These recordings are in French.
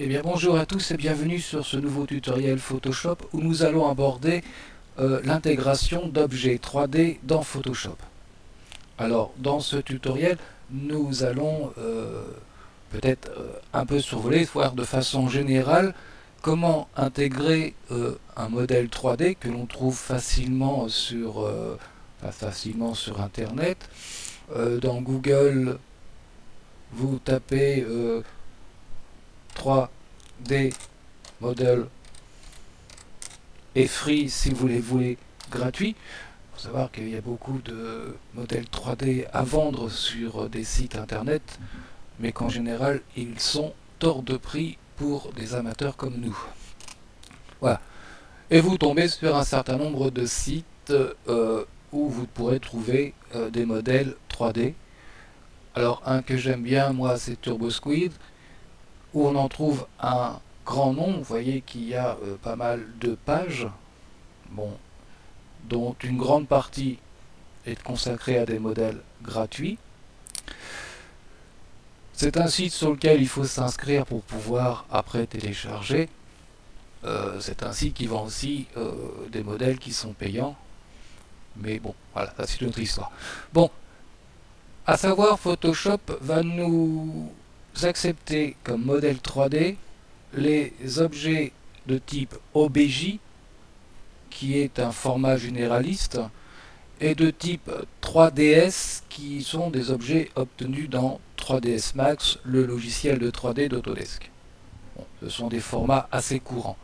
Eh bien bonjour à tous et bienvenue sur ce nouveau tutoriel Photoshop où nous allons aborder l'intégration d'objets 3D dans Photoshop. Alors dans ce tutoriel nous allons peut-être un peu survoler, voir de façon générale comment intégrer un modèle 3D que l'on trouve facilement sur internet. Dans Google vous tapez 3D modèle et free si vous les voulez gratuits. Il faut savoir qu'il y a beaucoup de modèles 3D à vendre sur des sites internet, mais qu'en général ils sont hors de prix pour des amateurs comme nous. Voilà. Et vous tombez sur un certain nombre de sites où vous pourrez trouver des modèles 3D. Alors un que j'aime bien moi c'est TurboSquid, où on en trouve un grand nombre. Vous voyez qu'il y a pas mal de pages, bon, dont une grande partie est consacrée à des modèles gratuits. C'est un site sur lequel il faut s'inscrire pour pouvoir après télécharger. C'est un site qui vend aussi des modèles qui sont payants. Mais bon, voilà, ça c'est une autre histoire. Bon, à savoir, Photoshop va nous accepter comme modèle 3D les objets de type OBJ, qui est un format généraliste, et de type 3ds, qui sont des objets obtenus dans 3ds Max, le logiciel de 3D d'Autodesk. Bon, ce sont des formats assez courants.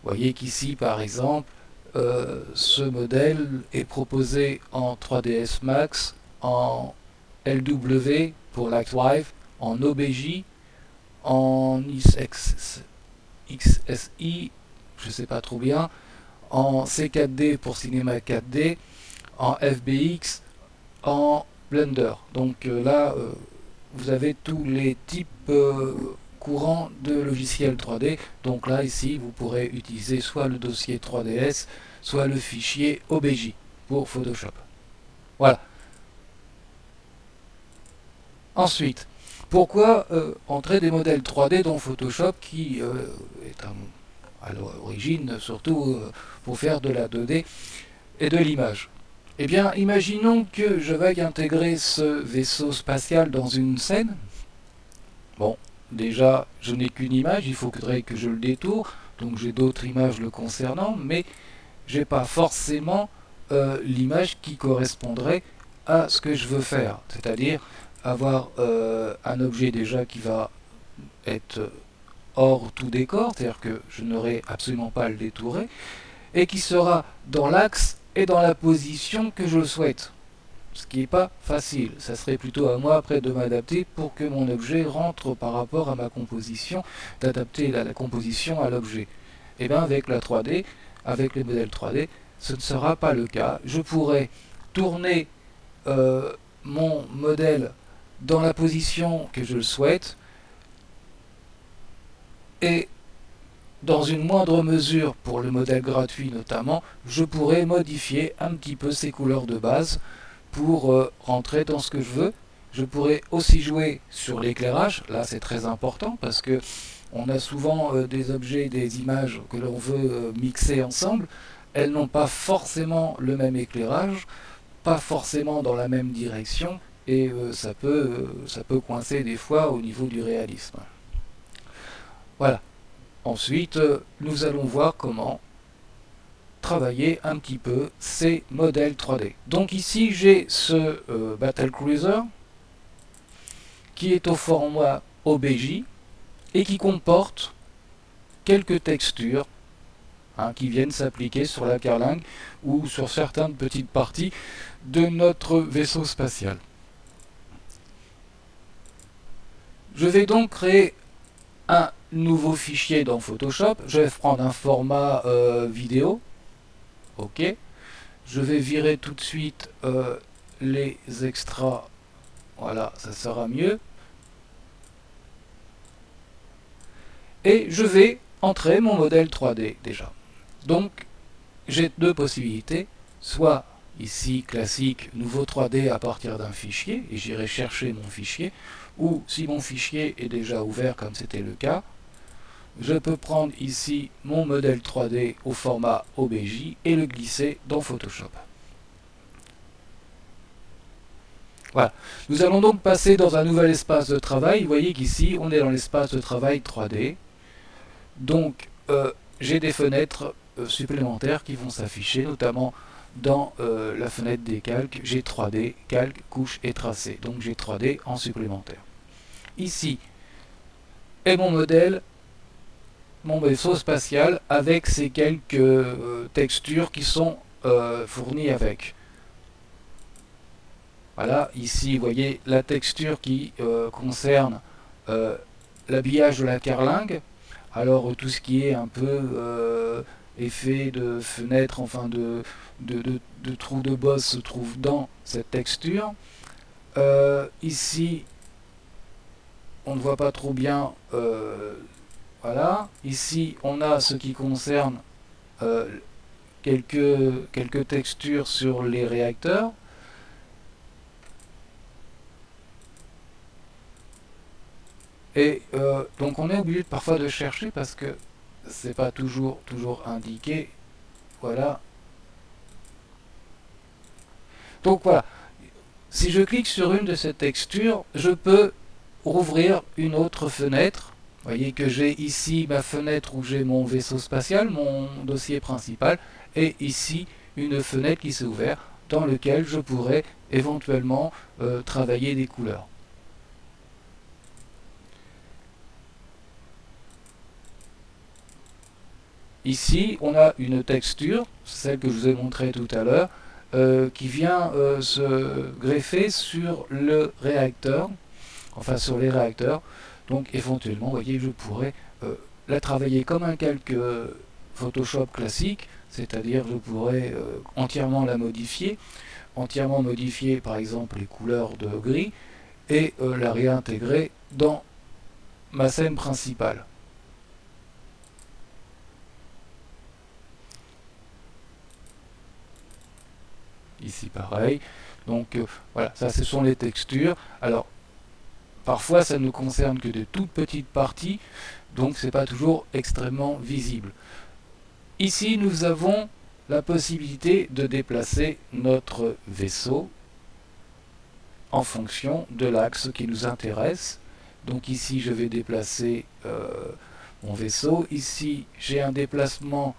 Vous voyez qu'ici, par exemple, ce modèle est proposé en 3ds Max, en LW pour Lightwave, en OBJ, en XSI, je ne sais pas trop bien, en C4D pour cinéma 4D, en FBX, en Blender. Donc là, vous avez tous les types courants de logiciels 3D. Donc là, ici, vous pourrez utiliser soit le dossier 3ds, soit le fichier OBJ pour Photoshop. Voilà. Ensuite, pourquoi entrer des modèles 3D dans Photoshop qui est à l'origine surtout pour faire de la 2D et de l'image? Eh bien, imaginons que je veuille intégrer ce vaisseau spatial dans une scène. Bon, déjà, je n'ai qu'une image, il faudrait que je le détourne, donc j'ai d'autres images le concernant, mais j'ai pas forcément l'image qui correspondrait à ce que je veux faire, c'est-à-dire avoir un objet déjà qui va être hors tout décor, c'est-à-dire que je n'aurai absolument pas à le détourer, et qui sera dans l'axe et dans la position que je le souhaite. Ce qui n'est pas facile. Ça serait plutôt à moi après de m'adapter pour que mon objet rentre par rapport à ma composition, d'adapter la composition à l'objet. Et bien avec la 3D, avec les modèles 3D, ce ne sera pas le cas. Je pourrais tourner mon modèle dans la position que je le souhaite et dans une moindre mesure pour le modèle gratuit notamment, je pourrais modifier un petit peu ses couleurs de base pour rentrer dans ce que je veux. Je pourrais aussi jouer sur l'éclairage, là c'est très important parce que on a souvent des objets, des images que l'on veut mixer ensemble, elles n'ont pas forcément le même éclairage, pas forcément dans la même direction, et ça peut coincer des fois au niveau du réalisme. Voilà. Ensuite, nous allons voir comment travailler un petit peu ces modèles 3D. Donc ici, j'ai ce Battle Cruiser qui est au format OBJ et qui comporte quelques textures qui viennent s'appliquer sur la carlingue ou sur certaines petites parties de notre vaisseau spatial. Je vais donc créer un nouveau fichier dans Photoshop. Je vais prendre un format vidéo. OK. Je vais virer tout de suite les extras. Voilà, ça sera mieux. Et je vais entrer mon modèle 3D déjà. Donc, j'ai deux possibilités. Soit ici classique, nouveau 3D à partir d'un fichier, et j'irai chercher mon fichier, ou si mon fichier est déjà ouvert comme c'était le cas, je peux prendre ici mon modèle 3D au format OBJ et le glisser dans Photoshop. Voilà. Nous allons donc passer dans un nouvel espace de travail. Vous voyez qu'ici, on est dans l'espace de travail 3D. Donc, j'ai des fenêtres supplémentaires qui vont s'afficher, notamment dans la fenêtre des calques. J'ai 3D, calque, couche et tracé. Donc, j'ai 3D en supplémentaire. Ici est mon modèle, mon vaisseau spatial avec ces quelques textures qui sont fournies avec. Voilà, ici vous voyez la texture qui concerne l'habillage de la carlingue. Alors tout ce qui est un peu effet de fenêtre, enfin de trous de bosse se trouve dans cette texture. Ici, on ne voit pas trop bien. Voilà. Ici, on a ce qui concerne quelques textures sur les réacteurs. Et donc on est obligé parfois de chercher parce que c'est pas toujours indiqué. Voilà. Donc voilà. Si je clique sur une de ces textures, je peux rouvrir une autre fenêtre. Vous voyez que j'ai ici ma fenêtre où j'ai mon vaisseau spatial, mon dossier principal, et ici une fenêtre qui s'est ouverte dans laquelle je pourrais éventuellement travailler des couleurs. Ici, on a une texture, celle que je vous ai montrée tout à l'heure, qui vient se greffer sur le réacteur, enfin sur les réacteurs. Donc éventuellement, vous voyez, je pourrais la travailler comme un calque Photoshop classique, c'est-à-dire je pourrais entièrement la modifier, par exemple les couleurs de gris, et la réintégrer dans ma scène principale. Ici pareil. Donc voilà, ça ce sont les textures. Alors parfois ça ne concerne que de toutes petites parties, donc c'est pas toujours extrêmement visible. Ici nous avons la possibilité de déplacer notre vaisseau en fonction de l'axe qui nous intéresse. Donc ici je vais déplacer mon vaisseau. Ici j'ai un déplacement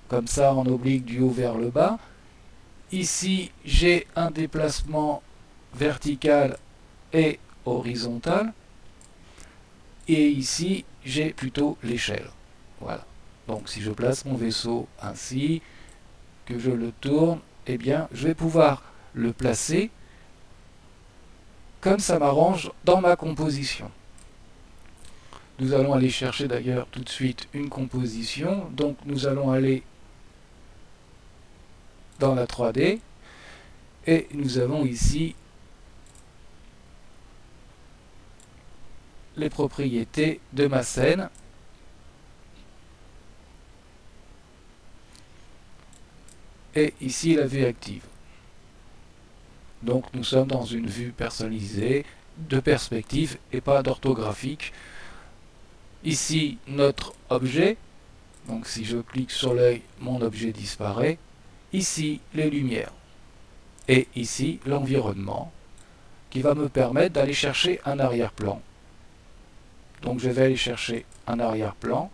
comme ça en oblique du haut vers le bas. Ici j'ai un déplacement vertical et horizontal. Et ici j'ai plutôt l'échelle. Voilà. Donc si je place mon vaisseau ainsi, que je le tourne, eh bien je vais pouvoir le placer comme ça m'arrange dans ma composition. Nous allons aller chercher d'ailleurs tout de suite une composition. Donc nous allons aller dans la 3D et nous avons ici les propriétés de ma scène. Et ici la vue active. Donc nous sommes dans une vue personnalisée de perspective et pas d'orthographique. Ici notre objet. Donc si je clique sur l'œil, mon objet disparaît. Ici les lumières. Et ici l'environnement qui va me permettre d'aller chercher un arrière-plan. Donc je vais aller chercher un arrière-plan.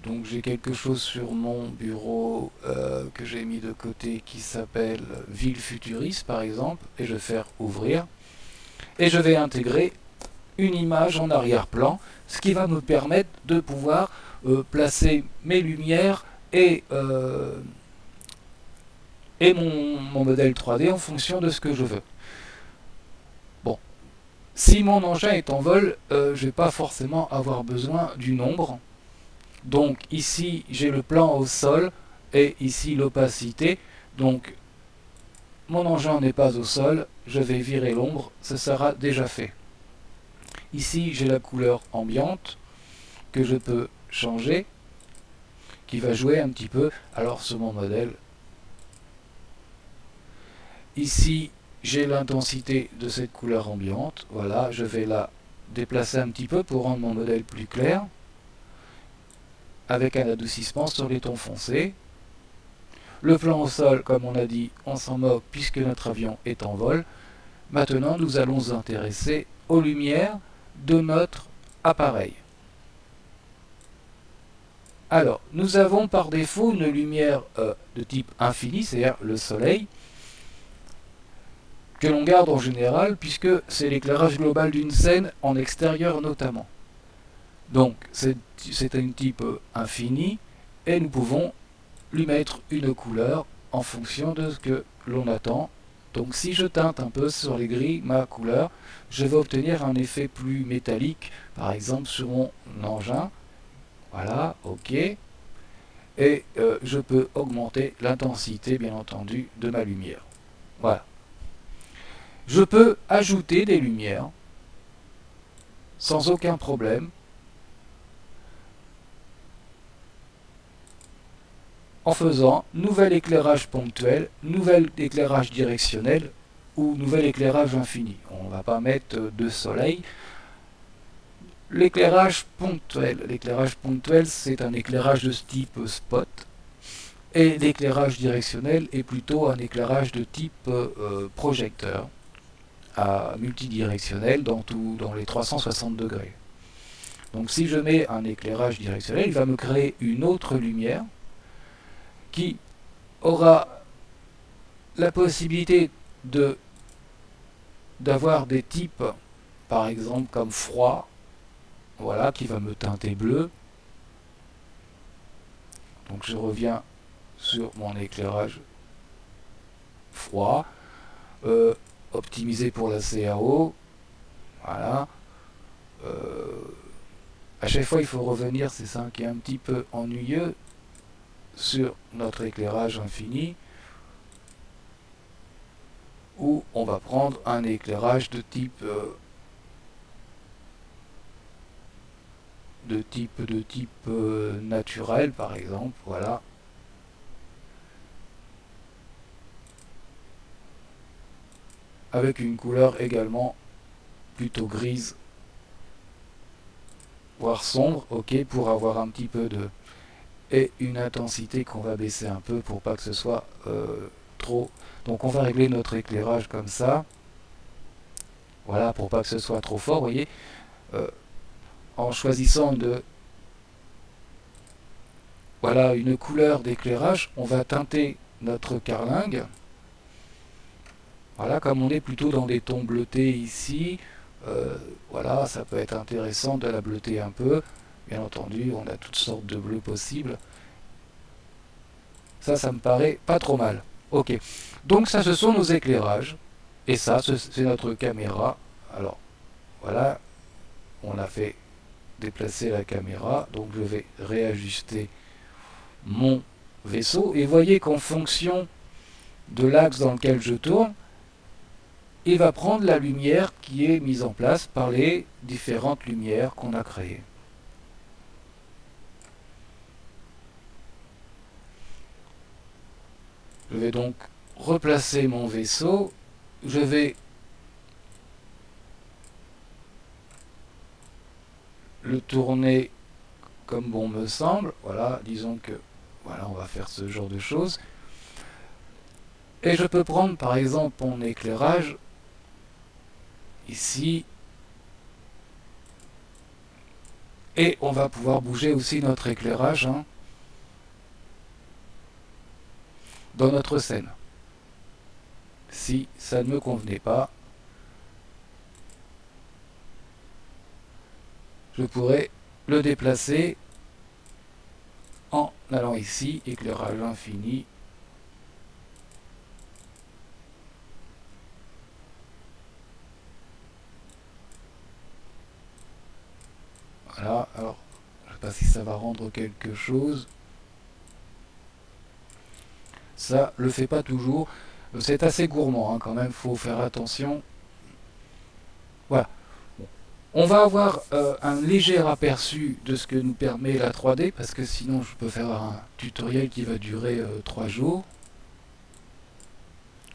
Donc j'ai quelque chose sur mon bureau que j'ai mis de côté qui s'appelle Ville futuriste par exemple, et je vais faire ouvrir. Et je vais intégrer une image en arrière-plan, ce qui va me permettre de pouvoir placer mes lumières et mon modèle 3D en fonction de ce que je veux. Bon, si mon engin est en vol, je ne vais pas forcément avoir besoin du nombre. Donc ici j'ai le plan au sol et ici l'opacité. Donc mon engin n'est pas au sol, je vais virer l'ombre, ce sera déjà fait. Ici, j'ai la couleur ambiante que je peux changer, qui va jouer un petit peu alors sur mon modèle. Ici, j'ai l'intensité de cette couleur ambiante. Voilà, je vais la déplacer un petit peu pour rendre mon modèle plus clair, avec un adoucissement sur les tons foncés. Le plan au sol, comme on a dit, on s'en moque puisque notre avion est en vol. Maintenant, nous allons nous intéresser aux lumières de notre appareil. Alors, nous avons par défaut une lumière de type infini, c'est-à-dire le soleil, que l'on garde en général puisque c'est l'éclairage global d'une scène en extérieur notamment. Donc, c'est un type infini et nous pouvons lui mettre une couleur en fonction de ce que l'on attend. Donc si je teinte un peu sur les grilles ma couleur, je vais obtenir un effet plus métallique, par exemple sur mon engin. Voilà, ok. Et je peux augmenter l'intensité, bien entendu, de ma lumière. Voilà. Je peux ajouter des lumières sans aucun problème en faisant nouvel éclairage ponctuel, nouvel éclairage directionnel ou nouvel éclairage infini. On ne va pas mettre de soleil. L'éclairage ponctuel, c'est un éclairage de type spot. Et l'éclairage directionnel est plutôt un éclairage de type projecteur, à multidirectionnel dans les 360 degrés. Donc si je mets un éclairage directionnel, il va me créer une autre lumière qui aura la possibilité d'avoir des types, par exemple comme froid, voilà, qui va me teinter bleu. Donc je reviens sur mon éclairage froid, optimisé pour la CAO, voilà. À chaque fois il faut revenir, c'est ça qui est un petit peu ennuyeux, sur notre éclairage infini, où on va prendre un éclairage de type naturel, par exemple, voilà. Avec une couleur également plutôt grise, voire sombre, ok, pour avoir un petit peu de... et une intensité qu'on va baisser un peu pour pas que ce soit trop... Donc on va régler notre éclairage comme ça, voilà, pour pas que ce soit trop fort, vous voyez, en choisissant voilà, une couleur d'éclairage, on va teinter notre carlingue. Voilà, comme on est plutôt dans des tons bleutés ici, voilà, ça peut être intéressant de la bleuter un peu. Bien entendu, on a toutes sortes de bleus possibles. Ça me paraît pas trop mal. Ok, donc ça, ce sont nos éclairages. Et ça, c'est notre caméra. Alors, voilà, on a fait déplacer la caméra. Donc, je vais réajuster mon vaisseau. Et voyez qu'en fonction de l'axe dans lequel je tourne, il va prendre la lumière qui est mise en place par les différentes lumières qu'on a créées. Je vais donc replacer mon vaisseau. Je vais le tourner comme bon me semble. Voilà, disons que voilà, on va faire ce genre de choses. Et je peux prendre par exemple mon éclairage ici. Et on va pouvoir bouger aussi notre éclairage dans notre scène. Si ça ne me convenait pas, je pourrais le déplacer en allant ici, éclairage infini. Voilà, alors je ne sais pas si ça va rendre quelque chose. Ça le fait pas toujours. C'est assez gourmand, hein, quand même, faut faire attention. Voilà. On va avoir un léger aperçu de ce que nous permet la 3D, parce que sinon je peux faire un tutoriel qui va durer 3 jours.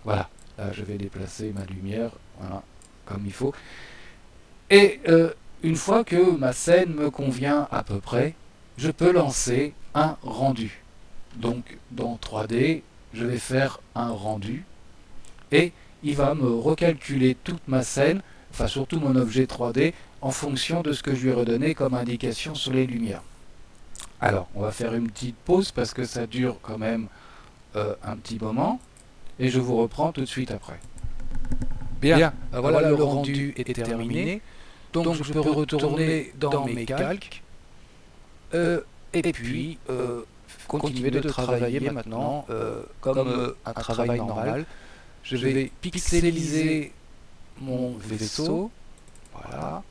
Voilà, là je vais déplacer ma lumière, voilà, comme il faut. Et une fois que ma scène me convient à peu près, je peux lancer un rendu. Donc dans 3D, je vais faire un rendu, et il va me recalculer toute ma scène, enfin surtout mon objet 3D, en fonction de ce que je lui ai redonné comme indication sur les lumières. Alors, on va faire une petite pause parce que ça dure quand même un petit moment, et je vous reprends tout de suite après. Bien, voilà, le rendu est terminé, donc je peux retourner dans mes calques, et puis continuer de travailler maintenant comme un travail normal. Je vais pixeliser mon vaisseau, voilà,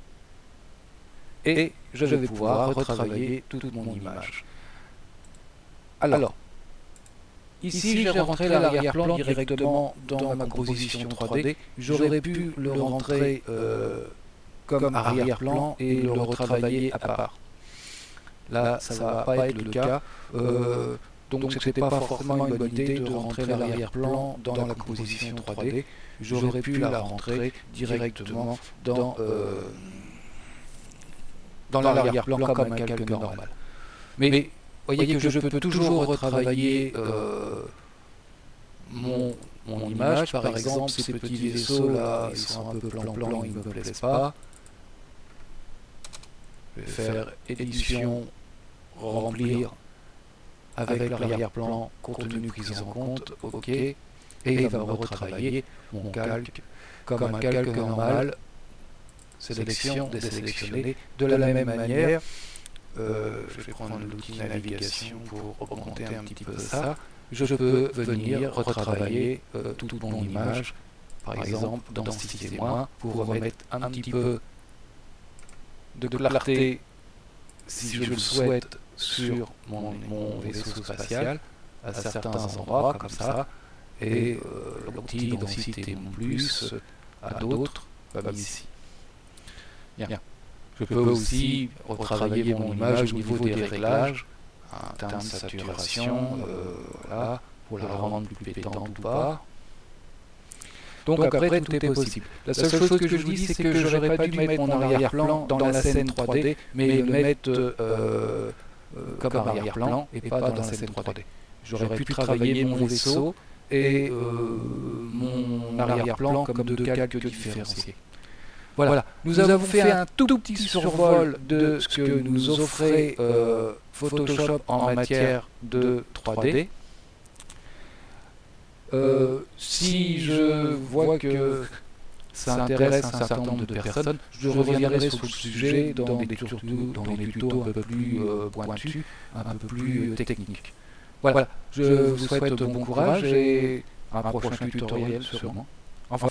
et je vais pouvoir retravailler toute mon image. Alors, ici j'ai rentré l'arrière-plan directement dans ma composition 3D. J'aurais pu le rentrer comme arrière-plan et le retravailler à part. Là, ça ne va pas être le cas. Donc ce n'était pas forcément une bonne idée de rentrer l'arrière-plan dans la composition 3D. J'aurais pu la rentrer directement dans l'arrière-plan comme un calque normal. Mais voyez que je peux toujours retravailler mon image. Par exemple, ces petits vaisseaux là, ils sont un peu plan-plan, ils ne me plaisent pas. Je vais faire édition, remplir avec l'arrière-plan, contenu pris en compte, OK. Et il va me retravailler mon calque comme un calque normal. Sélection, désélectionner. De la même manière, je vais prendre l'outil de navigation pour augmenter un petit peu ça. Je peux venir retravailler toute mon image, par exemple densifier-moi, pour remettre un petit peu de clarté, si je le souhaite, sur mon vaisseau spatial, à certains endroits, comme ça, et l'outil densité plus à d'autres, comme ici. Bien. Je peux aussi retravailler mon image au niveau des réglages, en termes de saturation, voilà, pour la rendre plus pétante ou pas. Donc après, tout est possible. La seule chose que je vous dis, c'est que j'aurais pas dû mettre mon arrière-plan dans la scène 3D, mais le mettre comme arrière-plan et pas dans la scène 3D. J'aurais pu travailler mon vaisseau et mon arrière-plan comme deux calques différenciés. Voilà, nous avons fait un tout petit survol de ce que nous offrait Photoshop en matière de 3D. Si je vois que ça intéresse un certain nombre de personnes, je reviendrai sur le sujet dans des tutos un peu plus pointus, un peu plus techniques. Voilà, je vous souhaite bon courage et un prochain tutoriel sûrement. Enfin,